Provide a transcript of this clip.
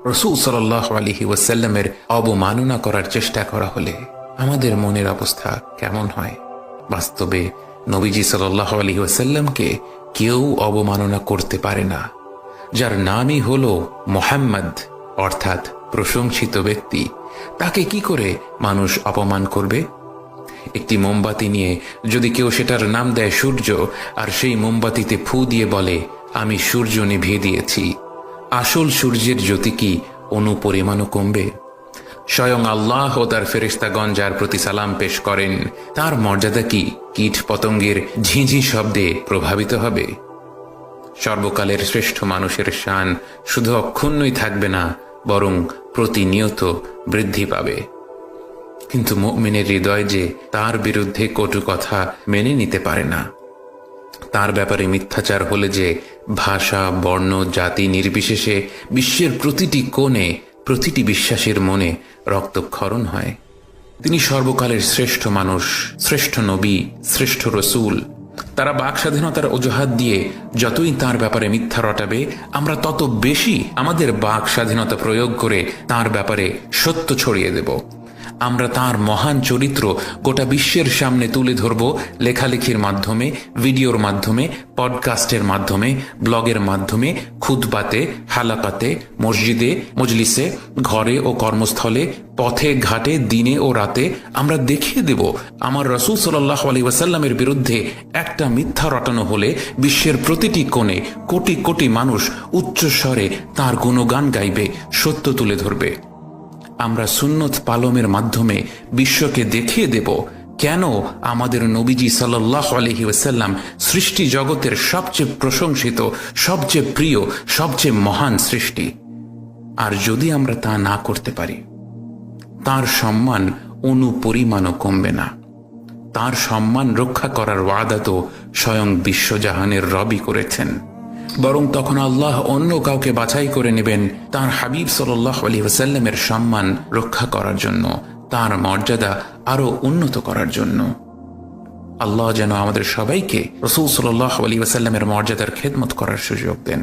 রাসূল সাল্লাল্লাহু আলাইহি ওয়াসাল্লামের অবমাননা করার চেষ্টা করা হলে আমাদের মনের অবস্থা কেমন হয়? বাস্তবে নবীজি সাল্লাল্লাহু আলাইহি ওয়াসাল্লামকে কেউ অবমাননা করতে পারে না, যার নামই হলো মুহাম্মদ অর্থাৎ প্রশংসিত ব্যক্তি। তাকে কি করে মানুষ অপমান করবে? একটি মোমবাতি নিয়ে যদি কেউ সেটার নাম দেয় সূর্য, আর সেই মোমবাতিতে ফু দিয়ে বলে আমি সূর্য নিভিয়ে দিয়েছি, আসল সূর্যের জ্যোতি কি অনুপরিমাণও কমবে? স্বয়ং আল্লাহ ও তার ফেরেশতাগণ যার প্রতি সালাম পেশ করেন, তার মর্যাদা কি কীট পতঙ্গের ঝিঁঝি শব্দে প্রভাবিত হবে? সর্বকালের শ্রেষ্ঠ মানুষের শান শুধু অক্ষুণ্ণই থাকবে না, বরং প্রতিনিয়ত বৃদ্ধি পাবে। কিন্তু মুমিনের হৃদয় যে তার বিরুদ্ধে কটু কথা মেনে নিতে পারে না। তার ব্যাপারে মিথ্যাচার হলে যে ভাষা, বর্ণ, জাতি নির্বিশেষে বিশ্বের প্রতিটি কোণে প্রতিটি বিশ্বাসীর মনে রক্তক্ষরণ হয়। তিনি সর্বকালের শ্রেষ্ঠ মানুষ, শ্রেষ্ঠ নবী, শ্রেষ্ঠ রসূল। তারা বাক স্বাধীনতার অজুহাত দিয়ে যতই তার ব্যাপারে মিথ্যা রটাবে, আমরা তত বেশি আমাদের বাক স্বাধীনতা প্রয়োগ করে তার ব্যাপারে সত্য ছড়িয়ে দেব। আমরা তার মহান চরিত্র গোটা বিশ্বের সামনে তুলে ধরব, লেখালেখির মাধ্যমে, ভিডিওর মাধ্যমে, পডকাস্টের মাধ্যমে, ব্লগের মাধ্যমে, খুতবাতে, হালাকাতে, মসজিদে, মজলিসে, ঘরে ও কর্মস্থলে, পথে ঘাটে, দিনে ও রাতে আমরা দেখিয়ে দেব আমার রাসূল সাল্লাল্লাহু আলাইহি ওয়াসাল্লামের বিরুদ্ধে একটা মিথ্যা রটানো হলে বিশ্বের প্রতিটি কোণে কোটি কোটি মানুষ উচ্চস্বরে তার গুণগান গাইবে, সত্য তুলে ধরবে। আমরা সুন্নত পালনের মাধ্যমে বিশ্বকে দেখিয়ে দেব কেন আমাদের নবীজি সাল্লাল্লাহু আলাইহি ওয়াসাল্লাম সৃষ্টি জগতের সবচেয়ে প্রশংসিত, সবচেয়ে প্রিয়, সবচেয়ে মহান সৃষ্টি। আর যদি আমরা তা না করতে পারি, তার সম্মান অনুপরিমাণও কমবে না। তার সম্মান রক্ষা করার ওয়াদা তো স্বয়ং বিশ্বজাহানের রবই করেছেন, বরং তখন আল্লাহ অন্য কাউকে বাছাই করে নেবেন তার হাবিব সাল্লাল্লাহু আলাইহি ওয়াসাল্লামের সম্মান রক্ষা করার জন্য, তার মর্যাদা আরো উন্নত করার জন্য। আল্লাহ যেন আমাদের সবাইকে রাসূল সাল্লাল্লাহু আলাইহি ওয়াসাল্লামের মর্যাদার খেদমত করার সুযোগ দেন।